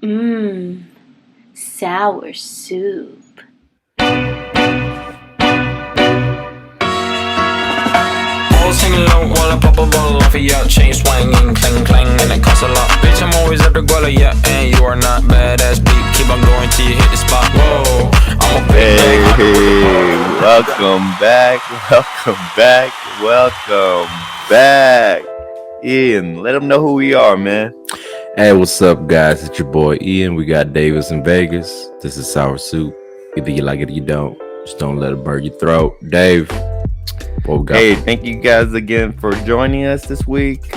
Mmm, sour soup. All sing along while I pop a bottle off of ya. Chain swinging, clang clang, and it costs a lot. Bitch, I'm always at the guala, yeah, and you are not badass beat. Keep on going till you hit the spot. Whoa, I'm a big welcome back. Ian, let them know who we are, man. Hey, what's up, guys? It's your boy Ian. We got Davis in Vegas. This is Sour Soup. Either you like it or you don't. Just don't let it burn your throat. Dave, what we got? Hey, thank you guys again for joining us this week.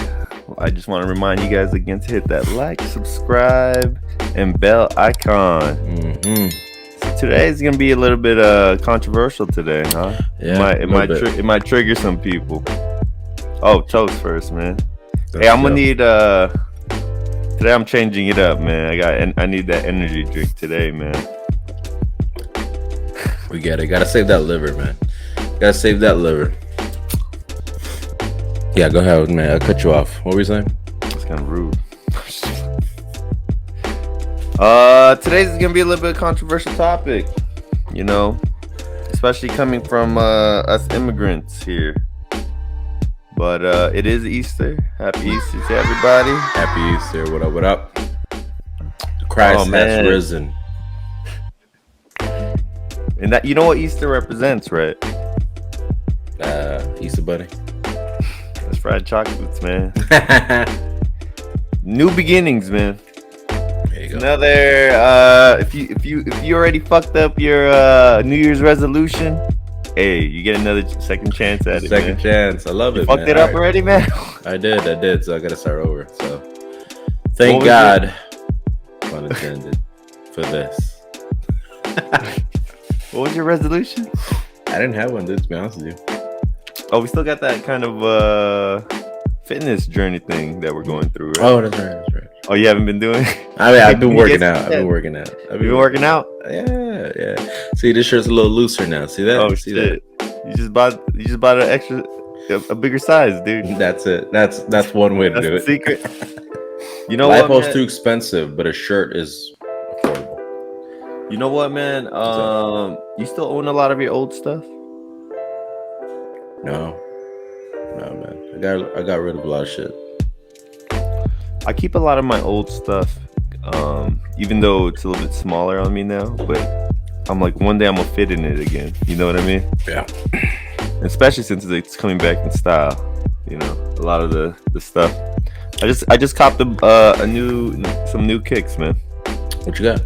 I just want to remind you guys again to hit that like, subscribe, and bell icon. So today's gonna be a little bit controversial today, huh? Yeah, it might trigger some people. Oh, toast first, man. Let's Hey, I'm go. gonna need today I'm changing it up, man. I need that energy drink today, man. We got it. Gotta save that liver, man. Gotta save that liver. Yeah, go ahead, man. I'll cut you off. What were you saying? That's kind of rude. Today's is gonna be a little bit of a controversial topic, you know, especially coming from us immigrants here. But it is Easter. Happy Easter to everybody. Happy Easter. What up? What up? Christ has risen. And that, you know what Easter represents, right? Easter bunny. That's fried chocolates, man. New beginnings, man. There you go. Another if you already fucked up your New Year's resolution, hey, you get another second chance at it. Second chance. I love You it. fucked man. it up already, man. I did. So I gotta start over. So thank What was God, pun intended, for this. What was your resolution? I didn't have one, dude, to be honest with you. Oh, we still got that kind of fitness journey thing that we're going through, right? Oh, that's right. Oh, you haven't been doing? I mean, I've been working Yes, out. yeah. You've been working out? Yeah. See, this shirt's a little looser now. See that? Oh See shit! You just bought a bigger size, dude. that? That's it. That's one way to That's do the it. secret. You know what, Lipo's man? too expensive, but a shirt is affordable. You know what, man? You still own a lot of your old stuff? No, man. I got rid of a lot of shit. I keep a lot of my old stuff, even though it's a little bit smaller on me now. But I'm like, one day I'm gonna fit in it again. You know what I mean? Yeah. Especially since it's coming back in style. You know, a lot of the stuff. I just copped some new kicks, man. What you got?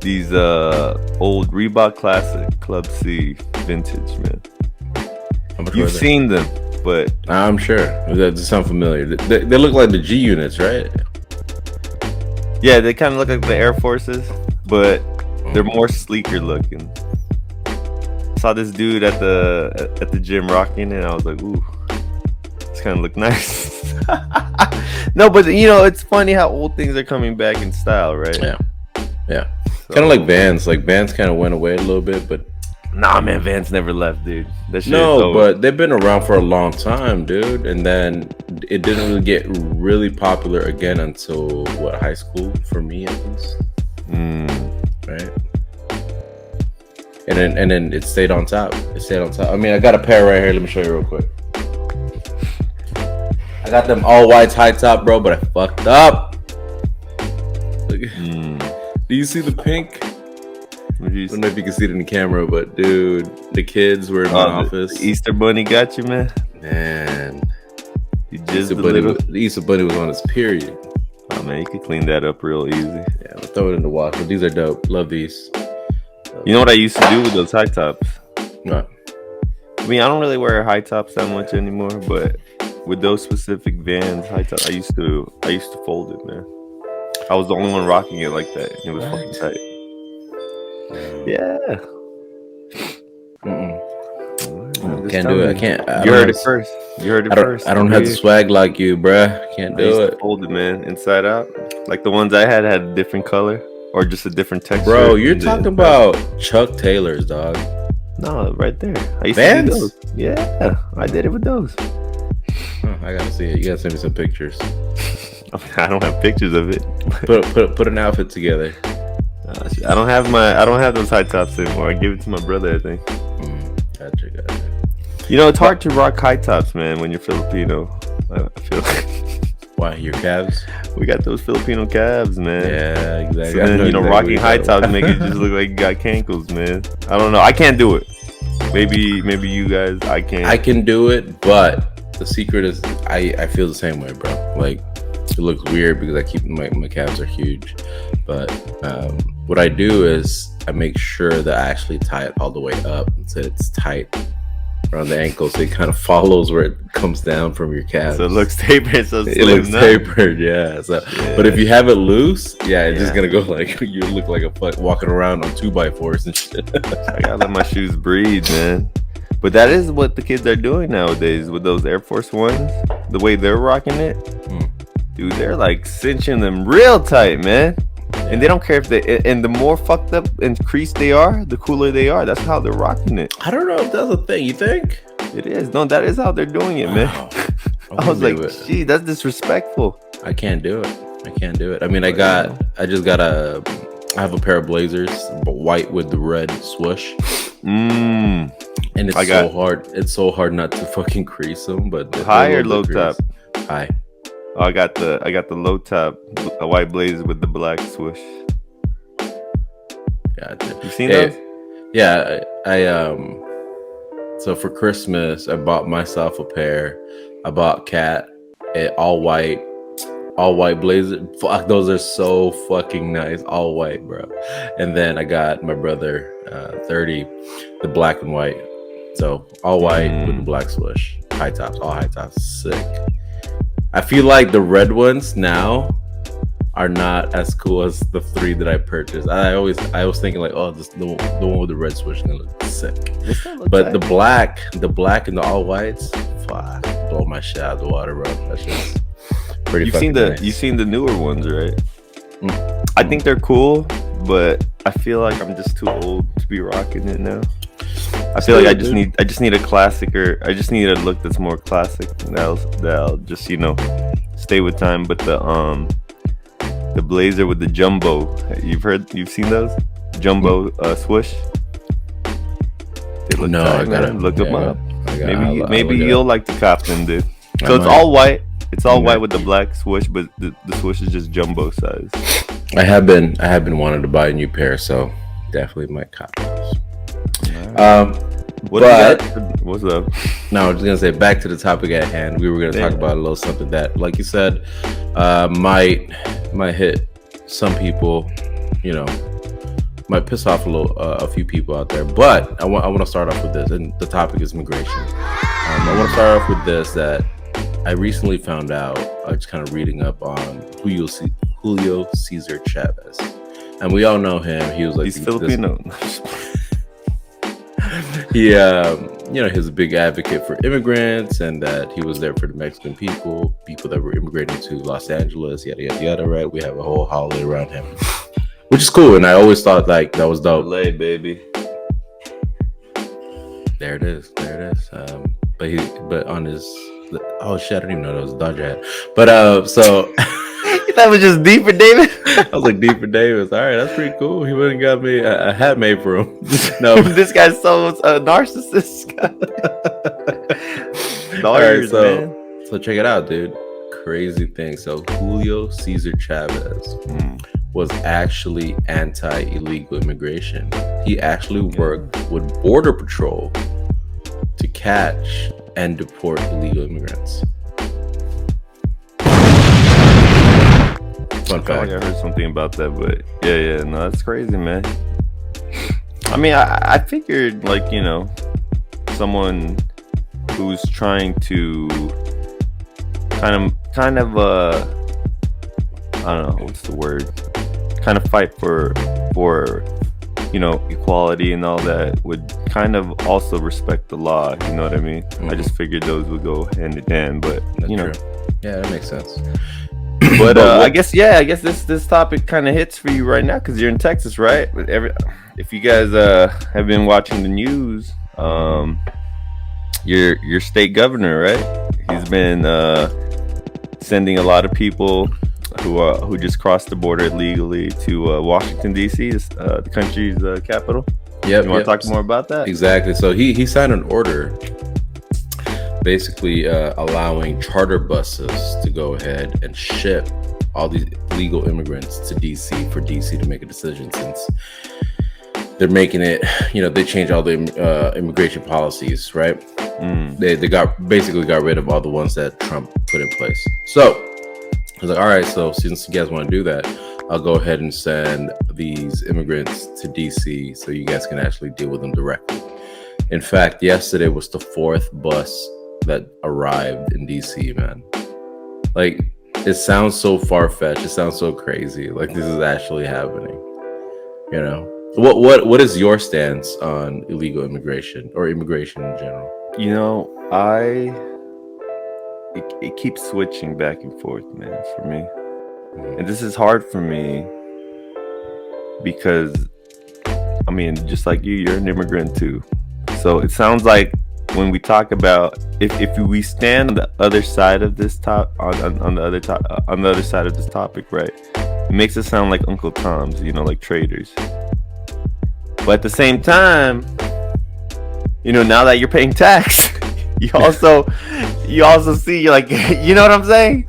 These old Reebok Classic Club C vintage, man. How much You've were they? seen them, but I'm sure. That sound familiar. They look like the G units, right? yeah, they kind of look like the Air Forces, but they're more sleeker looking. Saw this dude at the gym rocking it, and I was like, ooh, this kind of look nice. No, but you know, it's funny how old things are coming back in style, right? Yeah. So, Kind of like Vans. Like Vans kind of went away a little bit, but nah, man, Vans never left, dude. That shit is no, over. but they've been around for a long time, dude. And then it didn't really get really popular again until what, high school for me at least, right? And then it stayed on top. I mean, I got a pair right here. Let me show you real quick. I got them all whites high top, bro, but I fucked up. Look. Do you see the pink? I don't know if you can see it in the camera, but dude, the kids were in my office. The Easter Bunny got you, man. Man, You the just Easter Bunny was on his period. Oh man, you could clean that up real easy. Yeah, we'll throw it in the wash. But these are dope. Love these. You know what I used to do with those high tops? What? I mean, I don't really wear high tops that much anymore, but with those specific Vans high tops, I used to fold it, man. I was the only one rocking it like that. It was fucking tight. Yeah. Can't do it. I can't. You heard it first. I don't have the swag like you, bruh. Can't I used do to it. fold it, man, inside out. Like the ones I had a different color or just a different texture. Bro, you're talking about Chuck Taylors, dog. No, right there. I used Vans? to do those. Yeah, I did it with those. I gotta see it. You gotta send me some pictures. I don't have pictures of it. Put an outfit together. I don't have those high tops anymore. I give it to my brother, I think. Gotcha. You know, it's hard to rock high tops, man, when you're Filipino. I feel like. Why, your calves? We got those Filipino calves, man. Yeah, exactly. So then, rocking high tops make it just look like you got cankles, man. I don't know. I can't do it. Maybe you guys, I can't. I can do it, but the secret is I feel the same way, bro. Like, it looks weird because I keep my calves are huge. But what I do is I make sure that I actually tie it all the way up so it's tight around the ankle, so it kind of follows where it comes down from your calves. So it looks tapered, so it looks tapered, yeah. So, yeah. But if you have it loose, it's just gonna go like you look like a fuck walking around on 2x4s and shit. I gotta let my shoes breathe, man. But that is what the kids are doing nowadays with those Air Force Ones. The way they're rocking it, dude, they're like cinching them real tight, man. And they don't care if and the more fucked up and creased they are, the cooler they are. That's how they're rocking it. I don't know if that's a thing. You think? It is. No, that is how they're doing it, man. I was like, gee, that's disrespectful. I can't do it. I mean, I have a pair of Blazers, but white with the red swoosh. And it's hard. It's so hard not to fucking crease them. But high or low top? High. Oh, I got the low top, a white blazer with the black swoosh. Gotcha. You seen those? Yeah, I so for Christmas I bought myself a pair. I bought Kat all white blazer. Fuck, those are so fucking nice. All white, bro. And then I got my brother 30, the black and white. So all white with the black swoosh. High tops, all high tops. Sick. I feel like the red ones now are not as cool as the 3 that I purchased. I was thinking like, oh, this the one with the red swoosh is gonna look sick. But the black and the all whites, fuck, blow my shit out of the water, bro. That's just pretty. You've seen the newer ones, right? I think they're cool, but I feel like I'm just too old to be rocking it now. I feel like I just need a classic, or I just need a look that's more classic. That'll just stay with time. But the blazer with the jumbo, you've seen those jumbo swoosh? They look tight, man. Look them up. Maybe you'll like the cop them, dude. So it's all white. It's all white with the black swoosh, but the swoosh is just jumbo size. I have been wanting to buy a new pair, so definitely might cop those. What's up? No, I was just gonna say, back to the topic at hand. We were gonna talk about a little something that, like you said, might hit some people, might piss off a few people out there. But I want to start off with this, and the topic is migration. I want to start off with this, that I recently found out, just kind of reading up on Julio Cesar Chavez, and we all know him. He was like, he's Filipino. He was a big advocate for immigrants, and that he was there for the Mexican people that were immigrating to Los Angeles, yada yada yada. Right? We have a whole holiday around him, which is cool, and I always thought like that was dope. LA, baby. There it is. But on his, oh shit, I didn't even know that was a Dodger hat. But so. That was just Deeper David. I was like, Deeper Davis. All right, that's pretty cool. He went and got me a hat made for him. No, this guy's so a narcissist. Lawyers, right, so check it out, dude. Crazy thing. So Julio Cesar Chavez was actually anti-illegal immigration. He actually worked with Border Patrol to catch and deport illegal immigrants. Fun fact. I heard something about that, but yeah, no, that's crazy, man. I mean, I figured, like, someone who's trying to kind of I don't know what's the word, kind of fight for equality and all that would kind of also respect the law. You know what I mean? I just figured those would go hand in hand, but true. Yeah, that makes sense. But I guess this topic kind of hits for you right now because you're in Texas, right? If you guys have been watching the news, your state governor, right? He's been sending a lot of people who just crossed the border illegally to Washington D.C., the country's capital. Yeah, you want to talk more about that? Exactly. So he signed an order, basically allowing charter buses to go ahead and ship all these illegal immigrants to DC for DC to make a decision, since they're making it, they changed all the immigration policies, right? They got rid of all the ones that Trump put in place. So I was like, all right, so since you guys want to do that, I'll go ahead and send these immigrants to DC so you guys can actually deal with them directly. In fact, yesterday was the 4th bus that arrived in DC, man. Like, it sounds so far-fetched. It sounds so crazy. Like, this is actually happening. What is your stance on illegal immigration or immigration in general? It keeps switching back and forth, man, for me. And this is hard for me because, just like you're an immigrant too. So it sounds like when we talk about if we stand on the other side of this on the other side of this topic, right? It makes it sound like Uncle Tom's, like traitors. But at the same time, now that you're paying tax, you also see, like, you know what I'm saying?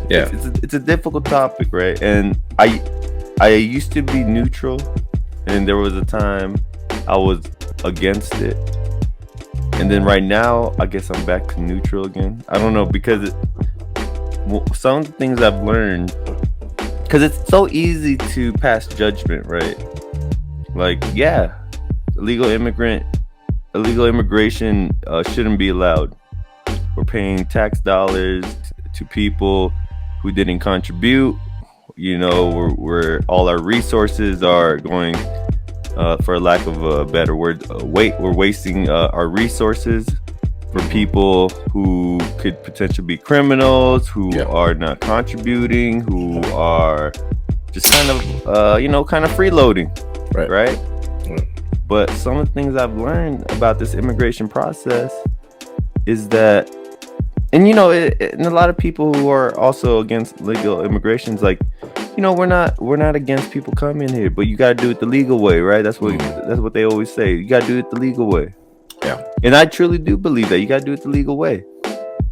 Yeah. It's a difficult topic, right? And I used to be neutral, and there was a time I was against it. And then right now, I guess I'm back to neutral again. I don't know, because some of the things I've learned, because it's so easy to pass judgment, right? Like, yeah, illegal immigration shouldn't be allowed. We're paying tax dollars to people who didn't contribute. We're all our resources are going, for lack of a better word, we're wasting our resources for people who could potentially be criminals, who are not contributing, who are just kind of freeloading. Right? But some of the things I've learned about this immigration process is that, and and a lot of people who are also against legal immigration's like, we're not against people coming here, but you gotta do it the legal way, right? That's what they always say. You gotta do it the legal way. Yeah. And I truly do believe that you gotta do it the legal way.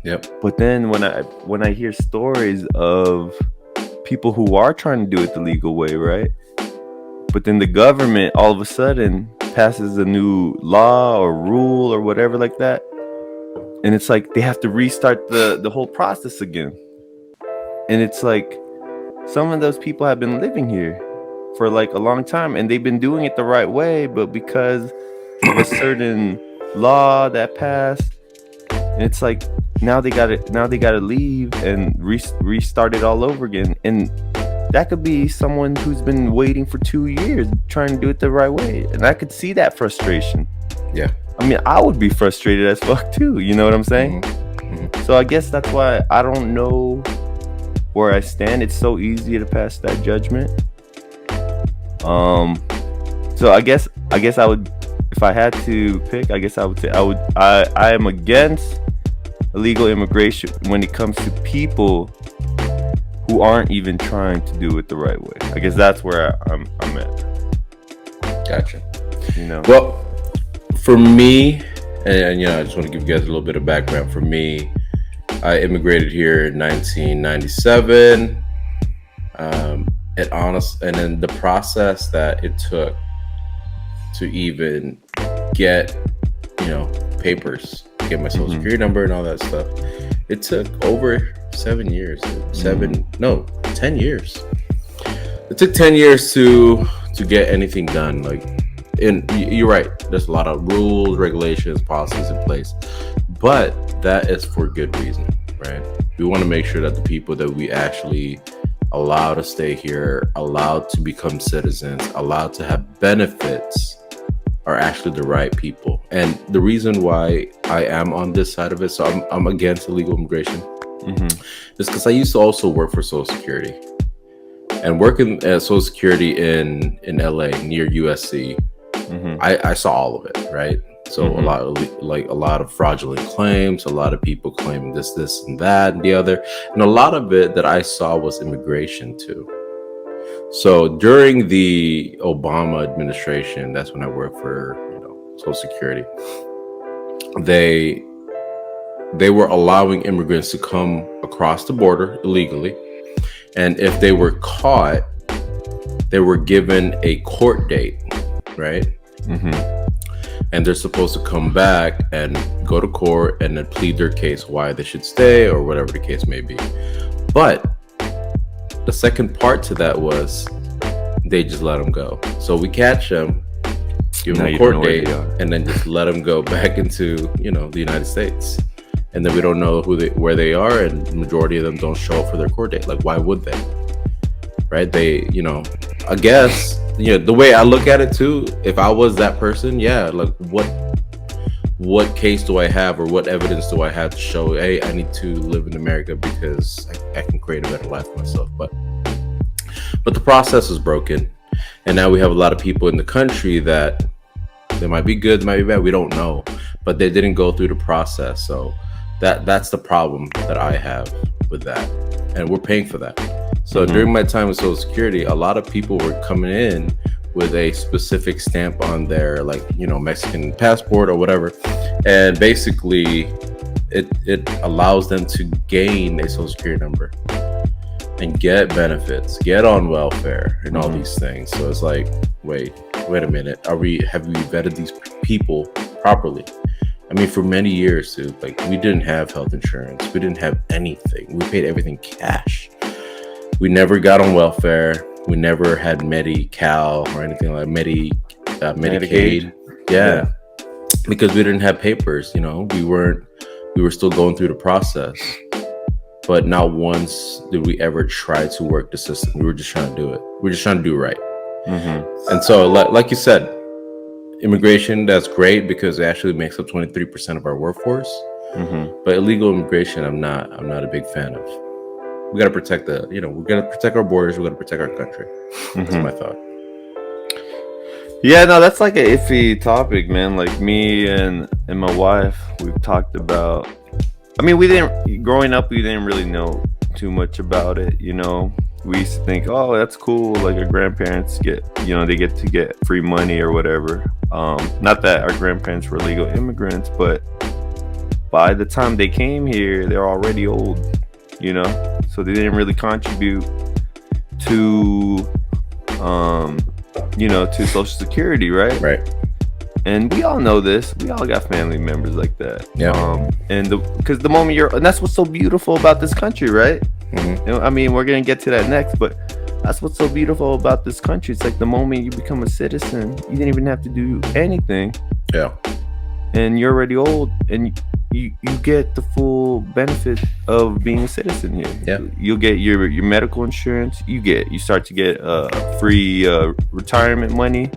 Yep. But then when I hear stories of people who are trying to do it the legal way, right? But then the government all of a sudden passes a new law or rule or whatever like that, and it's like they have to restart the whole process again. And it's like some of those people have been living here for like a long time, and they've been doing it the right way, but because of a certain law that passed, and it's like now they gotta leave and restart it all over again. And that could be someone who's been waiting for 2 years trying to do it the right way. And I could see that frustration. Yeah. I would be frustrated as fuck too. You know what I'm saying? Mm-hmm. So I guess that's why I don't know where I stand. It's so easy to pass that judgment. So I guess I would, if I had to pick, I guess I would say I am against illegal immigration when it comes to people who aren't even trying to do it the right way. I guess that's where I'm at. Gotcha. Well, for me, and I just want to give you guys a little bit of background. For me, I immigrated here in 1997. And then the process that it took to even get, papers, get my social security number and all that stuff, it took over 7 years. 10 years. It took 10 years to get anything done. Like, and you're right, there's a lot of rules, regulations, policies in place, but that is for good reason, right? We want to make sure that the people that we actually allow to stay here, allowed to become citizens, allowed to have benefits, are actually the right people. And the reason why I am on this side of it, so I'm against illegal immigration, is because I used to also work for Social Security. And working at Social Security in LA near USC, I saw all of it, right? So a lot of fraudulent claims, a lot of people claiming this, and that, and the other, and a lot of it that I saw was immigration too. So during the Obama administration, that's when I worked for Social Security. They were allowing immigrants to come across the border illegally, and if they were caught, they were given a court date, right? And they're supposed to come back and go to court and then plead their case why they should stay or whatever the case may be. But the second part to that was they just let them go. So we catch them, give them a court date, and then just let them go back into the United States. And then we don't know where they are, and the majority of them don't show up for their court date. Like, why would they? Right? They, I guess, the way I look at it too, if I was that person, like what case do I have or what evidence do I have to show, hey, I need to live in America because I can create a better life for myself. But the process is broken. And now we have a lot of people in the country that they might be good, they might be bad, we don't know. But they didn't go through the process. So that's the problem that I have with that. And we're paying for that. So during my time with Social Security, a lot of people were coming in with a specific stamp on their Mexican passport or whatever. And basically it allows them to gain a Social Security number and get benefits, get on welfare and all these things. So it's like, wait a minute. Have we vetted these people properly? I mean, for many years, dude, we didn't have health insurance. We didn't have anything. We paid everything cash. We never got on welfare. We never had Medi-Cal or anything like Medicaid. Yeah. Because we didn't have papers, we were still going through the process. But not once did we ever try to work the system. We were just trying to do it. We're just trying to do right. And so, like you said, immigration, that's great because it actually makes up 23% of our workforce. But illegal immigration, I'm not a big fan of. We got to protect we got to protect our borders. We got to protect our country. That's my thought. Yeah, no, that's like an iffy topic, man. Like me and my wife, we've talked about. I mean, growing up, we didn't really know too much about it. We used to think, oh, that's cool. Like our grandparents get to get free money or whatever. Not that our grandparents were legal immigrants, but by the time they came here, they're already old. So they didn't really contribute to to Social Security, right? Right. And we all know this. We all got family members like that. Yeah. Because the moment and that's what's so beautiful about this country, right? I mean, we're gonna get to that next, but that's what's so beautiful about this country. It's like the moment you become a citizen, you didn't even have to do anything. Yeah. And you're already old, and you get the full benefit of being a citizen here. Yeah. You'll get your medical insurance. You start to get free retirement money.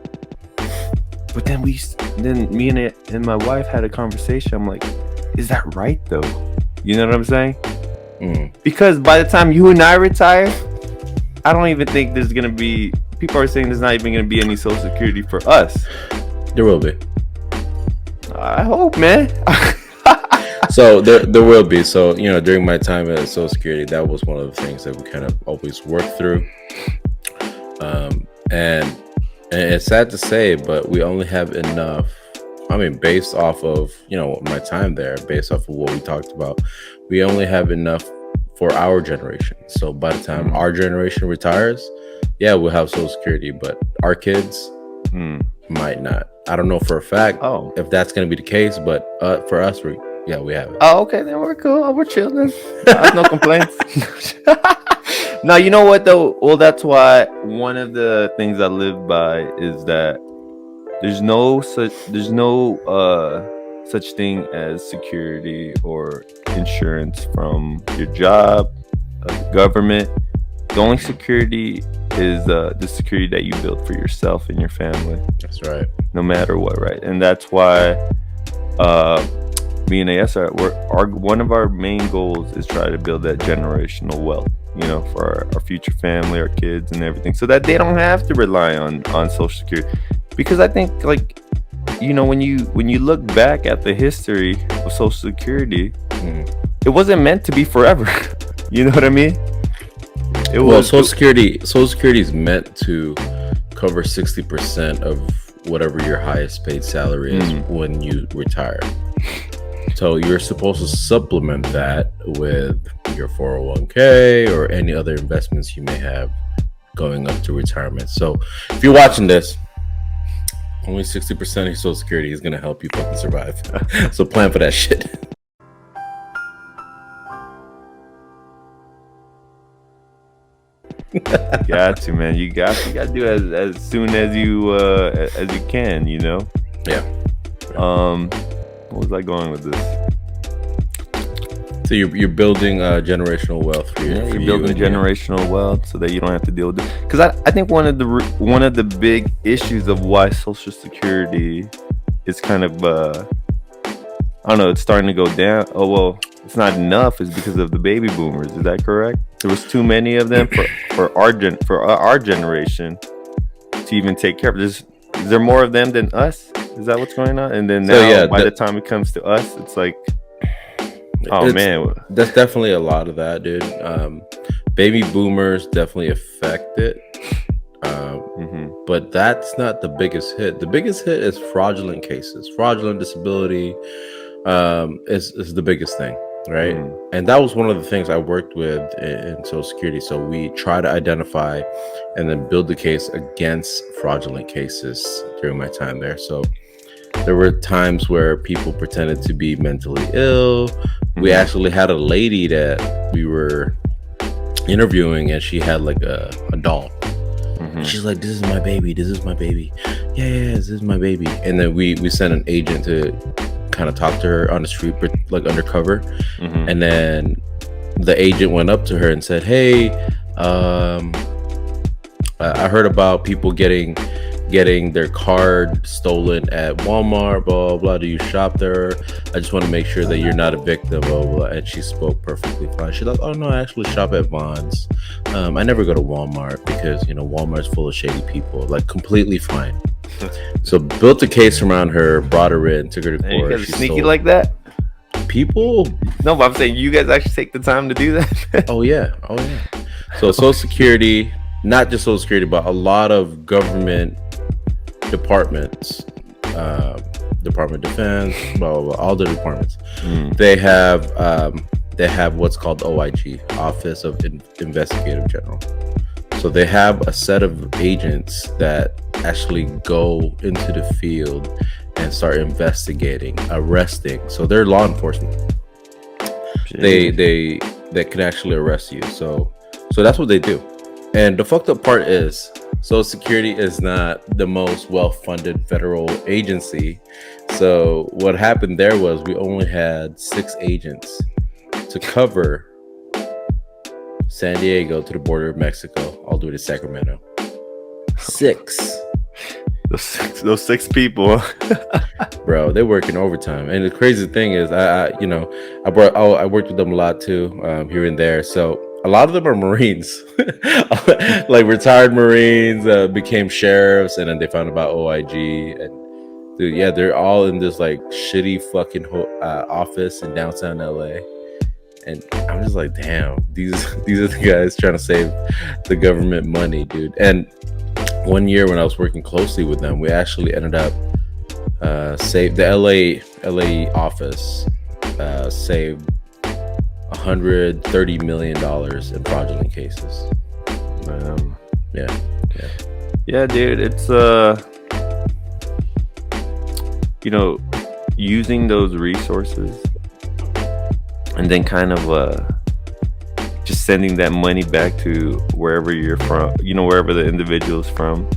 But then me and my wife had a conversation. I'm like, is that right though? You know what I'm saying? Because by the time you and I retire, I don't even think there's gonna be. People are saying there's not even gonna be any Social Security for us. There will be. I hope, man. So there will be. So during my time at Social Security, that was one of the things that we kind of always worked through. And it's sad to say, but we only have enough. I mean, based off of my time there, based off of what we talked about, we only have enough for our generation. So by the time our generation retires, yeah, we'll have Social Security, but our kids might not. I don't know for a fact if that's going to be the case, but for us, we have it. Oh, okay, then we're cool. We're chilling. No complaints. No, you know what though? Well, that's why one of the things I live by is that there's no such thing as security or insurance from your job, the government. The only security is the security that you build for yourself and your family. That's right. No matter what, right? And that's why me and AS one of our main goals is try to build that generational wealth, for our future family, our kids and everything, so that they don't have to rely on Social Security. Because I think you know, when you look back at the history of Social Security, it wasn't meant to be forever. You know what I mean? Social Security is meant to cover 60% of whatever your highest paid salary is when you retire. So you're supposed to supplement that with your 401k or any other investments you may have going up to retirement. So if you're watching this, only 60% of your Social Security is going to help you fucking survive. So plan for that shit. Got to, man. You got to do it as soon as you can, you know? Yeah. What was I going with this? So you're building generational wealth for you. Yeah, you're building generational wealth so that you don't have to deal with it. Because I think one of the big issues of why Social Security is kind of I don't know, it's starting to go down. Oh well, it's not enough. Is because of the baby boomers. Is that correct? There was too many of them for our generation to even take care of. Is there more of them than us? Is that what's going on? And then now, by the time it comes to us, it's like, man, that's definitely a lot of that, dude. Baby boomers definitely affect it, but that's not the biggest hit. The biggest hit is fraudulent cases. Fraudulent disability is the biggest thing, right? And that was one of the things I worked with in Social Security. So we try to identify and then build the case against fraudulent cases during my time there. So there were times where people pretended to be mentally ill. We actually had a lady that we were interviewing, and she had like a doll. She's like, "This is my baby. This is my baby. Yeah, this is my baby." And then we sent an agent to kind of talk to her on the street, like undercover. And then the agent went up to her and said, "Hey, I heard about people getting their card stolen at Walmart, blah, blah, blah. Do you shop there? I just want to make sure that you're not a victim, blah, blah, blah." And she spoke perfectly fine. She's like, "Oh, no, I actually shop at Vons. I never go to Walmart because, you know, Walmart's full of shady people." Like, completely fine. So built a case around her, brought her in, took her to court. You guys are sneaky like that? People? No, but I'm saying you guys actually take the time to do that? Oh, yeah. So Social Security, not just Social Security, but a lot of government departments, Department of Defense, blah, blah, blah, all the departments, they have what's called OIG, Office of Investigative General. So they have a set of agents that actually go into the field and start investigating, arresting. So they're law enforcement. They can actually arrest you. So that's what they do. And the fucked up part is, Social Security is not the most well-funded federal agency. So what happened there was we only had 6 agents to cover San Diego to the border of Mexico, all the way to Sacramento. 6. Those 6 people. Bro, they're working overtime. And the crazy thing is, I worked with them a lot too, here and there. So a lot of them are Marines, like retired Marines, became sheriffs, and then they found about OIG. And dude, yeah, they're all in this like shitty fucking office in downtown LA. And I'm just like, damn, these are the guys trying to save the government money, dude. And one year when I was working closely with them, we actually ended up saved the LA office saved $130 million in fraudulent cases. Yeah, dude, it's using those resources and then kind of just sending that money back to wherever you're from, wherever the individual's from.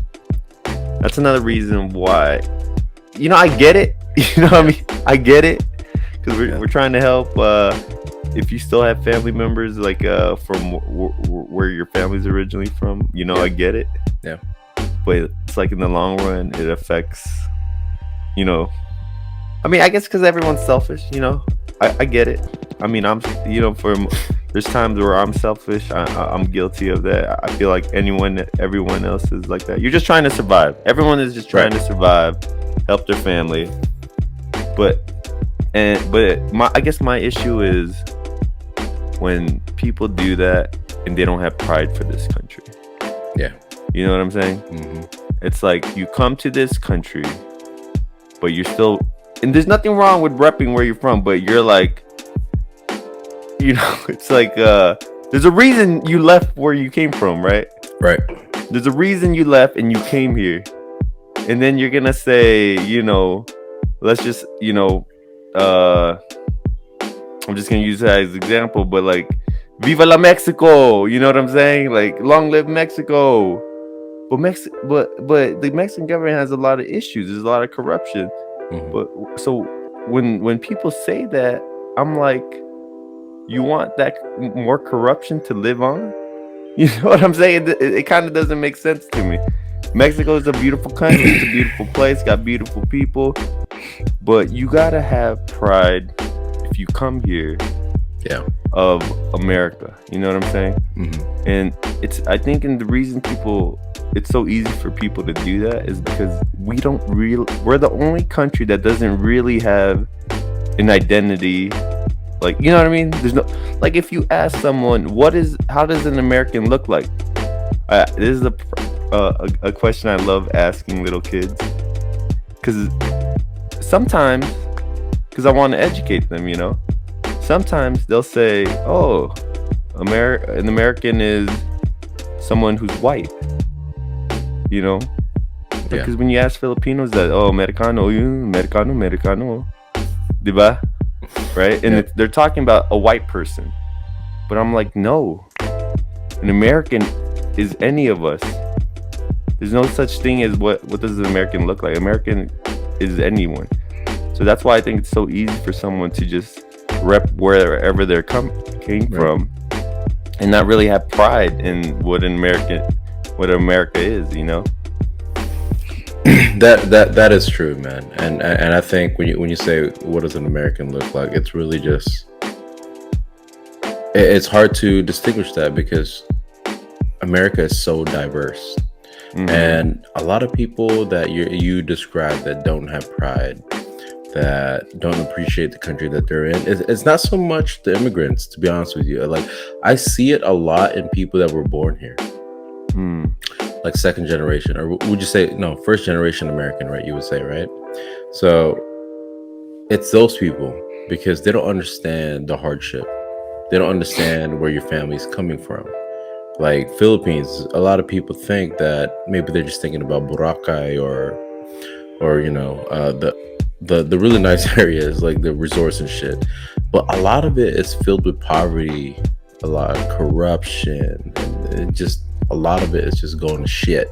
That's another reason why, I get it. I get it, because we're trying to help. If you still have family members like from where your family's originally from, I get it. Yeah. But it's like in the long run, it affects, I guess because everyone's selfish, I get it. There's times where I'm selfish. I'm guilty of that. I feel like everyone else is like that. You're just trying to survive. Everyone is just trying to survive. help their family. But I guess my issue is when people do that and they don't have pride for this country. Yeah. You know what I'm saying? It's like you come to this country, but you're still, and there's nothing wrong with repping where you're from, but you're like, you know, it's like there's a reason you left where you came from, right? Right. There's a reason you left and you came here. And then you're gonna say, you know, let's just, you know, I'm just gonna use that as an example, but like, Viva la Mexico, you know what I'm saying? Like, long live Mexico. But the Mexican government has a lot of issues. There's a lot of corruption. But so when people say that, I'm like, you want that more corruption to live on? You know what I'm saying? It kind of doesn't make sense to me. Mexico is a beautiful country. It's a beautiful place. Got beautiful people. But you gotta have pride if you come here. Yeah. Of America. You know what I'm saying? And I think the reason it's so easy for people to do that is because we're the only country that doesn't really have an identity. Like, you know what I mean? There's no, like, if you ask someone, how does an American look like? This is a question I love asking little kids, because sometimes, because I want to educate them, you know. Sometimes they'll say, "Oh, an American is someone who's white," you know. Because when you ask Filipinos that, "Oh, Americano, Americano, diba?" Right? And they're talking about a white person. But I'm like, no. An American is any of us. There's no such thing as what does an American look like? American is anyone. So that's why I think it's so easy for someone to just rep wherever they came from and not really have pride in what America is, you know? That is true, man. And I think when you say what does an American look like, it's really just, it's hard to distinguish that because America is so diverse. And a lot of people that you describe that don't have pride, that don't appreciate the country that they're in, it's not so much the immigrants, to be honest with you. Like, I see it a lot in people that were born here. Like second generation, or would you say no, first generation American, right? You would say, right? So it's those people, because they don't understand the hardship. They don't understand where your family's coming from. Like Philippines, a lot of people think that maybe they're just thinking about Boracay or you know, the really nice areas like the resorts and shit. But a lot of it is filled with poverty, a lot of corruption, and just a lot of it is just going to shit.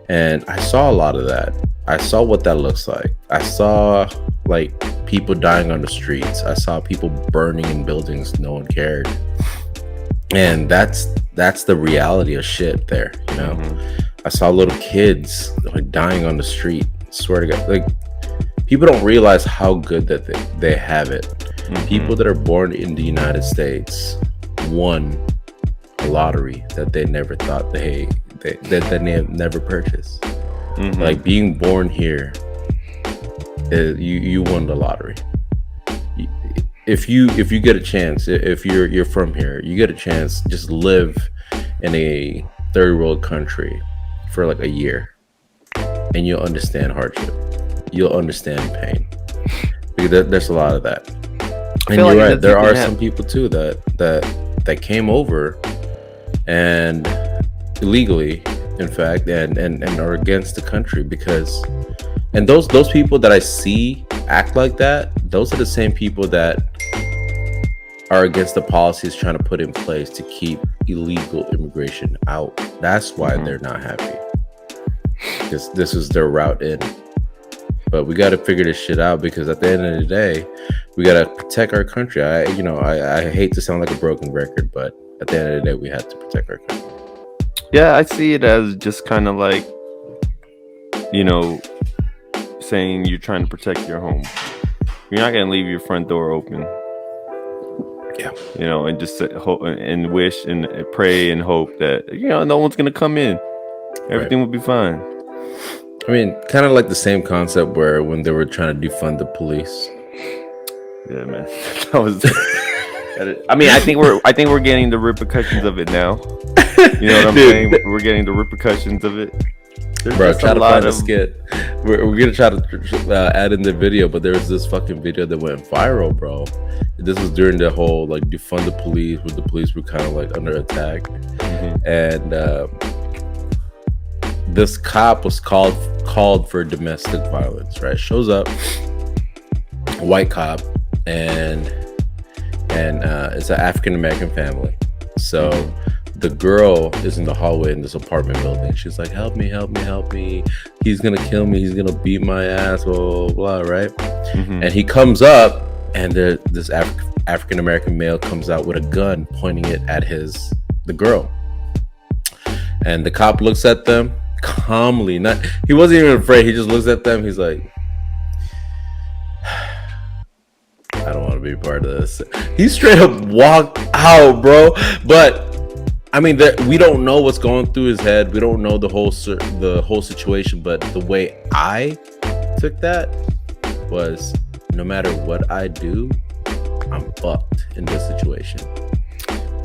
And I saw a lot of that. I saw what that looks like. I saw like people dying on the streets. I saw people burning in buildings no one cared. And that's the reality of shit there, you know. I saw little kids like dying on the street. Swear to God, like, people don't realize how good that they have it. People that are born in the United States won a lottery that they never thought they never purchased. Like, being born here, you won the lottery. If you get a chance, if you're from here, you get a chance, just live in a third world country for like a year, and you'll understand hardship. You'll understand pain, because there's a lot of that. And you're right, there are some people too that came over and illegally, in fact, and are against the country, because, and those people that I see act like that, those are the same people that are against the policies trying to put in place to keep illegal immigration out. That's why they're not happy, because this is their route in. But we got to figure this shit out, because at the end of the day, we got to protect our country. I hate to sound like a broken record, but at the end of the day, we have to protect our country. Yeah, I see it as just kind of like, you know, saying you're trying to protect your home. You're not going to leave your front door open. Yeah. You know, and just hope and wish and pray and hope that, you know, no one's going to come in. Everything will be fine. I mean, kind of like the same concept where when they were trying to defund the police. Yeah, man. That was. I mean, I think we're getting the repercussions of it now. You know what I'm saying? We're getting the repercussions of it. There's bro, try to find a skit. We're gonna try to add in the video, but there was this fucking video that went viral, bro. This was during the whole like defund the police, where the police were kind of like under attack, and this cop was called for domestic violence. Right, shows up, a white cop, and it's an African American family. So the girl is in the hallway in this apartment building. She's like, help me. He's going to kill me. He's going to beat my ass, blah, blah, blah, right? And he comes up, and this African American male comes out with a gun, pointing it at the girl. And the cop looks at them calmly. He wasn't even afraid. He just looks at them. He's like, I don't want to be part of this. He straight up walked out, bro. But I mean, we don't know what's going through his head. We don't know the whole situation. But the way I took that was, no matter what I do, I'm fucked in this situation.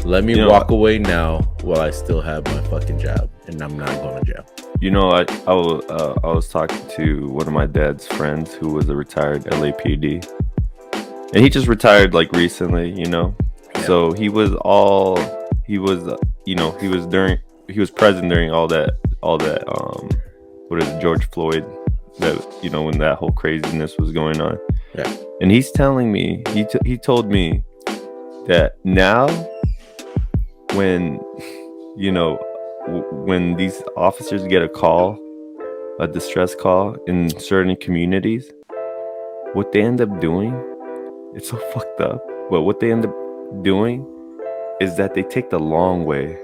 Let me walk away now while I still have my fucking job, and I'm not going to jail. You know, I was talking to one of my dad's friends who was a retired LAPD, and he just retired like recently. You know, so he was present during all that what is it, George Floyd, that, you know, when that whole craziness was going on. Yeah. And he's telling me, he told me that now when, you know, when these officers get a distress call in certain communities, what they end up doing, it's so fucked up, but what they end up doing is that they take the long way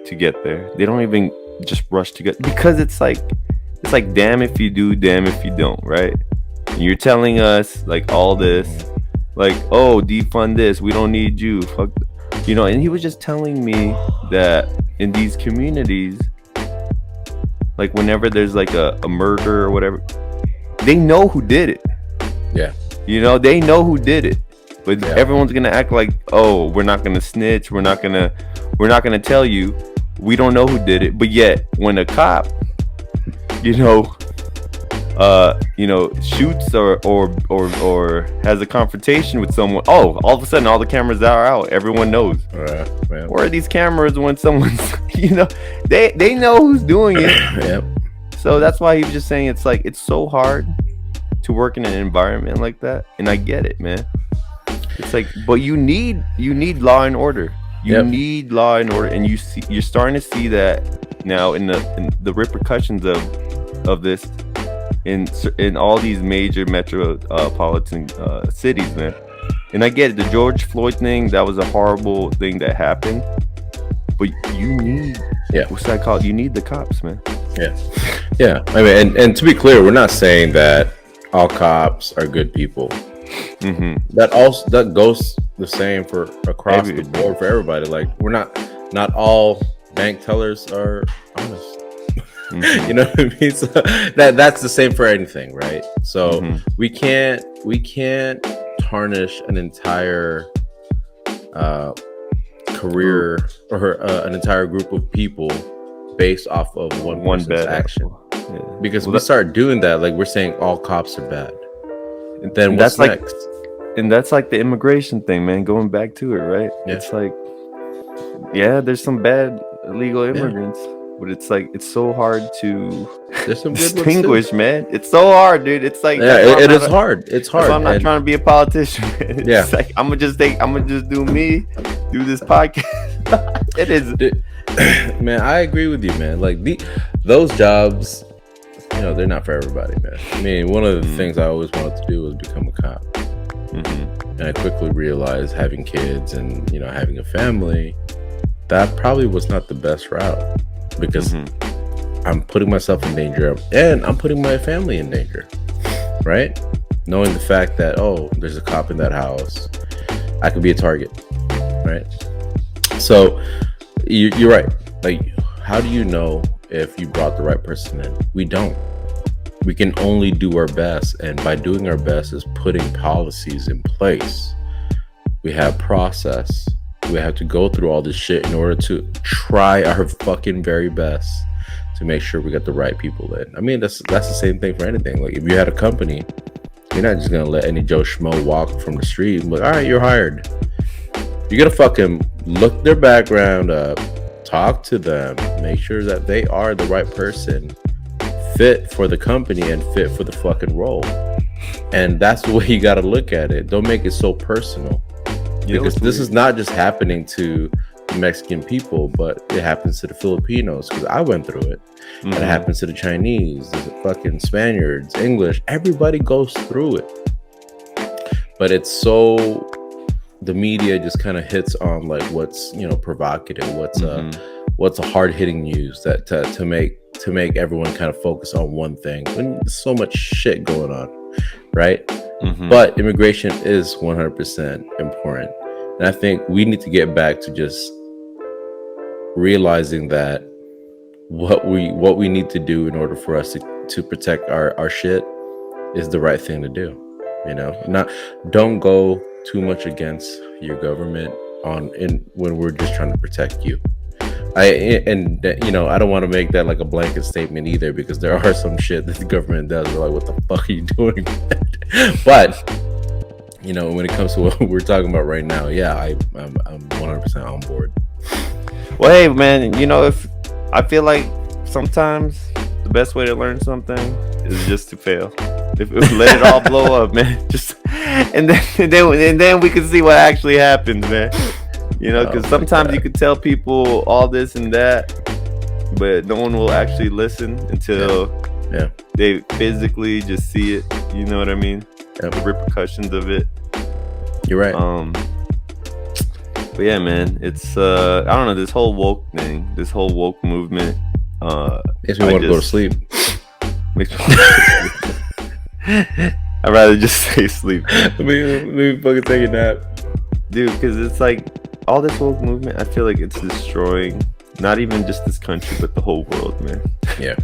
to get there. They don't even just rush to get, because it's like damn if you do, damn if you don't, right? And you're telling us like all this, like, oh, defund this, we don't need you, fuck, you know. And he was just telling me that in these communities, like whenever there's like a murder or whatever, they know who did it. Yeah, you know, they know who did it. But everyone's gonna act like, oh, we're not gonna snitch, we're not gonna tell you, we don't know who did it. But yet, when a cop, you know, shoots or has a confrontation with someone, oh, all of a sudden all the cameras are out, everyone knows. Where are these cameras when someone's, you know, they know who's doing it. So that's why he was just saying, it's like, it's so hard to work in an environment like that, and I get it, man. It's like, but you need law and order. You need law and order, and you're starting to see that now in the repercussions of this in all these major metropolitan cities, man. And I get it, the George Floyd thing, that was a horrible thing that happened, but you need what's that called? You need the cops, man. Yeah. I mean, and to be clear, we're not saying that all cops are good people. That goes the same for across the board for everybody. Like, we're not all bank tellers are honest. You know what I mean? So that's the same for anything, right? So we can't tarnish an entire career or an entire group of people based off of one bad action. Because we start doing that, like, we're saying all cops are bad. And then what's next? And that's like the immigration thing, man. Going back to it, right? Yeah. It's like, there's some bad illegal immigrants, but it's like, it's so hard to distinguish, man. It's so hard, dude. It's like, it is hard. It's hard. I'm not trying to be a politician. It's like, I'm gonna just do this podcast. It is, man. I agree with you, man. Like, those jobs, you know, they're not for everybody, man. I mean, one of the things I always wanted to do was become a cop. And I quickly realized, having kids and, you know, having a family, that probably was not the best route, because I'm putting myself in danger and I'm putting my family in danger, right? Knowing the fact that, oh, there's a cop in that house, I could be a target, right? So you're right. Like, how do you know if you brought the right person in. We don't. We can only do our best, and by doing our best is putting policies in place. We have process. We have to go through all this shit in order to try our fucking very best to make sure we get the right people in. I mean, that's the same thing for anything. Like, if you had a company, you're not just gonna let any Joe Schmo walk from the street and be like, all right, you're hired. You're gonna fucking look their background up, talk to them, make sure that they are the right person, fit for the company and fit for the fucking role. And that's the way you gotta look at it. Don't make it so personal. Because this is not just happening to the Mexican people, but it happens to the Filipinos, because I went through it. And it happens to the Chinese, the fucking Spaniards, English. Everybody goes through it. But it's so, the media just kind of hits on like what's, you know, provocative, what's a hard-hitting news that to make everyone kind of focus on one thing when there's so much shit going on, right? But immigration is 100% important, and I think we need to get back to just realizing that what we need to do in order for us to protect our shit is the right thing to do. You know, don't go too much against your government when we're just trying to protect you. I don't want to make that like a blanket statement either, because there are some shit that the government does. We're like, what the fuck are you doing? But you know, when it comes to what we're talking about right now, yeah, I'm 100% on board. Well, hey man, you know, if I feel like sometimes the best way to learn something is just to fail. If let it all blow up, man, just and then we can see what actually happens, man. You know, because sometimes you could tell people all this and that, but no one will actually listen until they physically just see it. You know what I mean? The repercussions of it. You're right. But yeah, man, it's I don't know, this whole woke thing, this whole woke movement. Makes me want to go to sleep. Makes me want to sleep. I'd rather just say sleep. Let me fucking take a nap, dude. Because it's like, all this woke movement, I feel like it's destroying not even just this country, but the whole world, man. Yeah.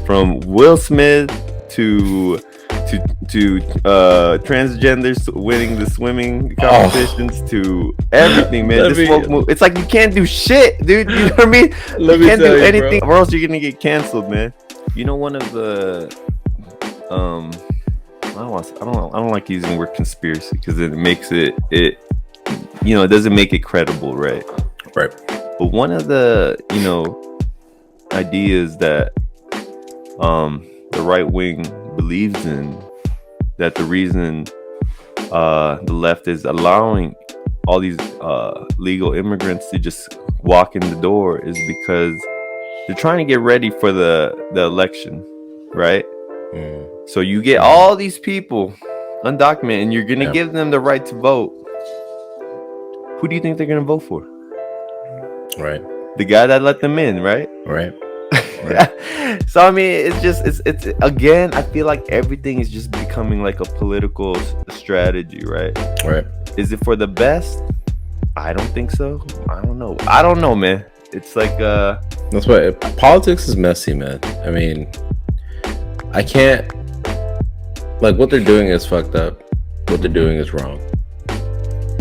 From Will Smith to transgenders winning the swimming competitions to everything, man. This woke movement, it's like you can't do shit, dude. You know what I mean? You can't do anything, or else you're gonna get canceled, man. You know, one of the I don't like using the word conspiracy because it makes it you know, it doesn't make it credible, right? Right. But one of the, you know, ideas that the right wing believes in, that the reason the left is allowing all these legal immigrants to just walk in the door is because they're trying to get ready for the election, right? So you get all these people undocumented and you're gonna give them the right to vote. Who do you think they're gonna vote for? Right. The guy that let them in, right? Right. So I mean, it's again, I feel like everything is just becoming like a political strategy, right? Right. Is it for the best? I don't think so. I don't know, man. It's like that's why politics is messy, man. I mean, I can't, like, what they're doing is fucked up. What they're doing is wrong.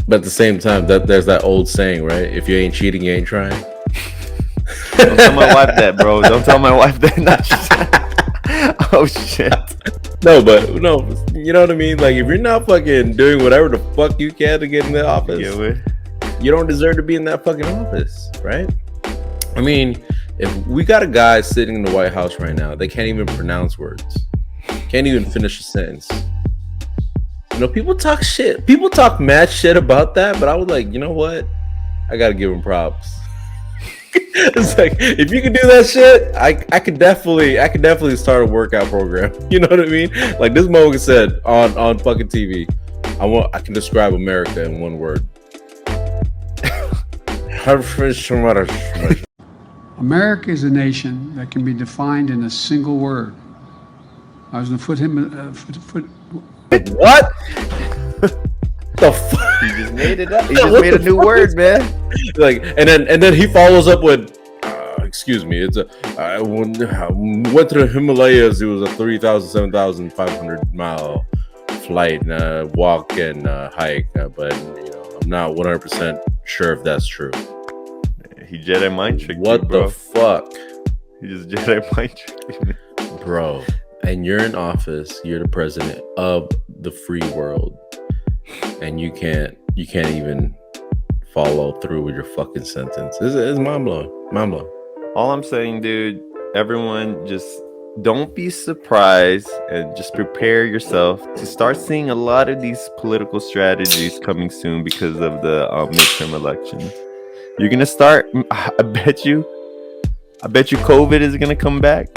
But at the same time, there's that old saying, right? If you ain't cheating, you ain't trying. Don't tell my wife that, bro. Don't tell my wife that. Oh shit. No, you know what I mean? Like, if you're not fucking doing whatever the fuck you can to get in the office, you don't deserve to be in that fucking office, right? I mean, if we got a guy sitting in the White House right now, they can't even pronounce words, can't even finish a sentence. You know, people talk shit. People talk mad shit about that, but I was like, you know what? I gotta give him props. It's like, if you can do that shit, I could definitely start a workout program. You know what I mean? Like this motherfucker said on fucking TV, I can describe America in one word. America is a nation that can be defined in a single word. I was going to What? The fuck? He just made it up. He just made a new word, man. Like, and then he follows up with, excuse me. I went to the Himalayas. It was a 3,000, 7,500 mile flight, walk and hike. But I'm not 100% sure if that's true. He Jedi mind tricked What you, bro. the fuck? He just Jedi mind tricked you, bro. And you're in office. You're the president of the free world, and you can't even follow through with your fucking sentence. It's mind blowing. Mind blowing. All I'm saying, dude, everyone just don't be surprised and just prepare yourself to start seeing a lot of these political strategies coming soon because of the midterm elections. You're gonna start. I bet you COVID is gonna come back.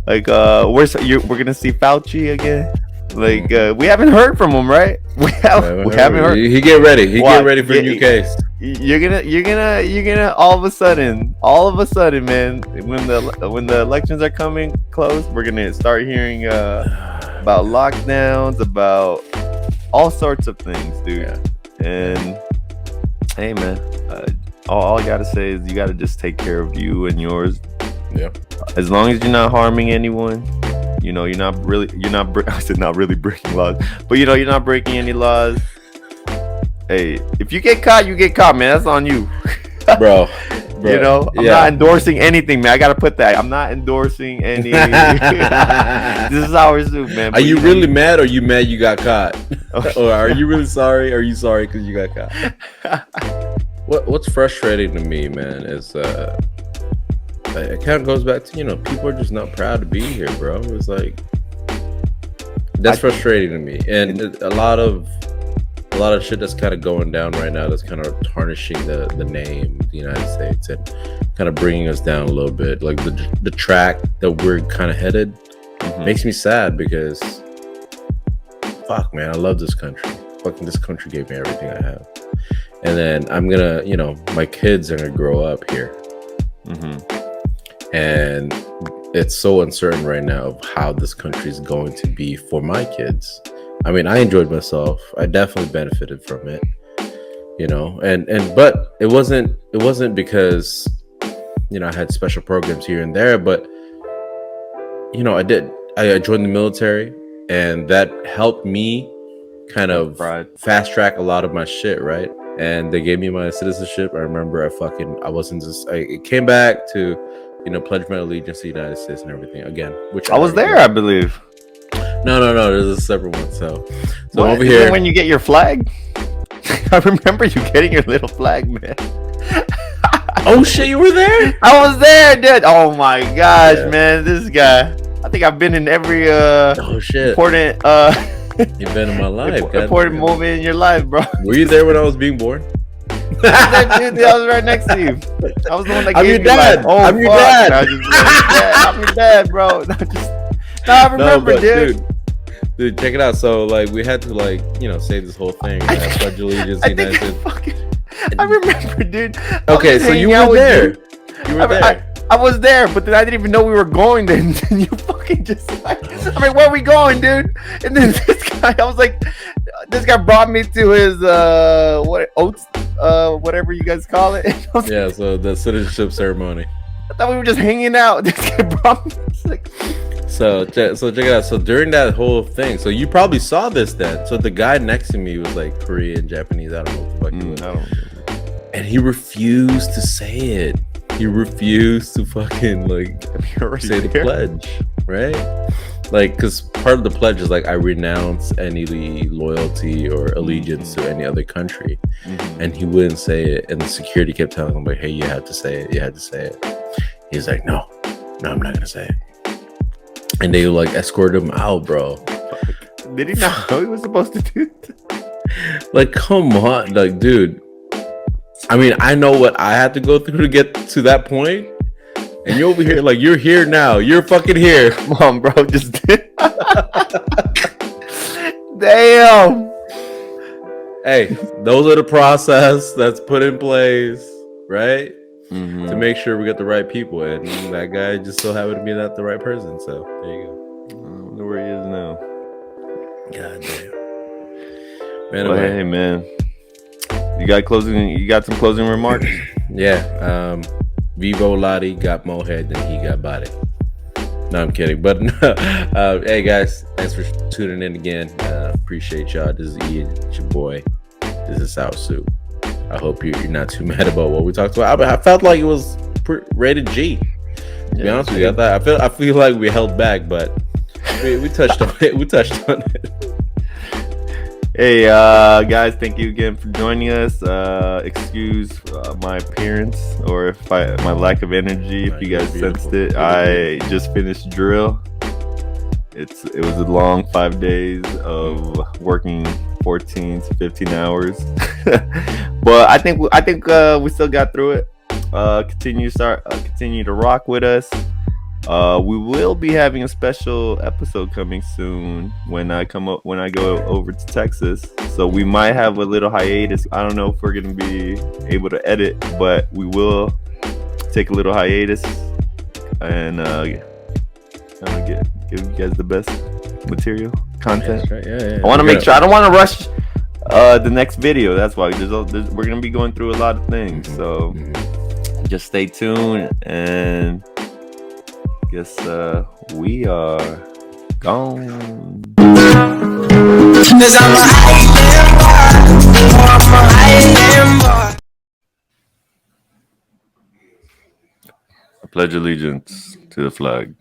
Like we're gonna see Fauci again. Like we haven't heard from him, right? We haven't heard. He get ready. Get ready for a new case. You're gonna all of a sudden, man. When the elections are coming close, we're gonna start hearing about lockdowns, about all sorts of things, dude. Yeah. And hey, man, all I gotta say is you gotta just take care of you and yours. Yeah. As long as you're not harming anyone, you're not I said not really breaking laws, but you're not breaking any laws. Hey, if you get caught, you get caught, man. That's on you, bro. I'm not endorsing anything, man. I gotta put that. I'm not endorsing any. This is ours too, man. Are you really mad, or are you mad you got caught? Or are you really sorry? Or are you sorry because you got caught? What's frustrating to me, man, is it kind of goes back to people are just not proud to be here, bro. It's like that's frustrating to me, and a lot of shit that's kind of going down right now that's kind of tarnishing the name of the United States and kind of bringing us down a little bit. Like the track that we're kind of headed makes me sad because fuck, man, I love this country. Fucking this country gave me everything I have, and then I'm gonna my kids are gonna grow up here. And it's so uncertain right now of how this country is going to be for my kids. I mean, I enjoyed myself. I definitely benefited from it, but it wasn't because, I had special programs here and there, but, I joined the military, and that helped me kind of fast track a lot of my shit, right? And they gave me my citizenship. I remember I came back to, pledge my allegiance to the United States and everything again, which I was there, I believe. No, there's a separate one. So what? Over here, when you get your flag, I remember you getting your little flag, man. Oh shit, you were there? I was there, dude. Oh my gosh, man, this guy. I think I've been in every important you've been in my life. Important moment in your life, bro. Were you there when I was being born? I was right next to you. I was the one that gave your dad. Life. Oh, I'm your dad. I'm your dad, bro. I remember, dude. Dude, check it out. So, we had to, say this whole thing. Pledge allegiance to the United States. I remember, dude. Okay, so you were there. You were there. I was there, but then I didn't even know we were going there. And then you fucking just where are we going, dude? And then this guy, I was like, this guy brought me to his oats, whatever you guys call it. Yeah, so the citizenship ceremony. I thought we were just hanging out. This guy brought me. So check it out. So during that whole thing, so you probably saw this then. So the guy next to me was like Korean, Japanese. I don't know what the fuck he was. I don't remember. And he refused to say it. He refused to fucking say the pledge, right? Because part of the pledge is I renounce any loyalty or allegiance to any other country, and he wouldn't say it. And the security kept telling him hey, you have to say it. You had to say it. He's like, no, I'm not gonna say it. And they escorted him out, bro. Did he not know he was supposed to do that? Come on, dude. I mean, I know what I had to go through to get to that point, and you're over here you're here now. You're fucking here. Come on, bro. Just damn. Hey, those are the process that's put in place, right? To make sure we get the right people, and that guy just so happened to be not the right person. So there you go. I don't know where he is now. God damn. Man, hey, man. You got some closing remarks? Yeah. Vivo Lottie got more head than he got body. No, I'm kidding. But hey, guys, thanks for tuning in again. Appreciate y'all. This is Ian, it's your boy. This is South Soup. I hope you're not too mad about what we talked about. I felt like it was rated G. To be honest with you, I feel like we held back, but we touched on it. We touched on it. Hey, guys, thank you again for joining us. Excuse my appearance or if my lack of energy. If you guys sensed it, I just finished drill. It was a long 5 days of working 14 to 15 hours, but I think we still got through it. Continue to rock with us. We will be having a special episode coming soon when I go over to Texas. So we might have a little hiatus. I don't know if we're gonna be able to edit, but we will take a little hiatus and give you guys the best material content. Right. Yeah. I want to make sure I don't want to rush the next video. That's why we're gonna be going through a lot of things. So just stay tuned and. Guess we are gone. I pledge allegiance to the flag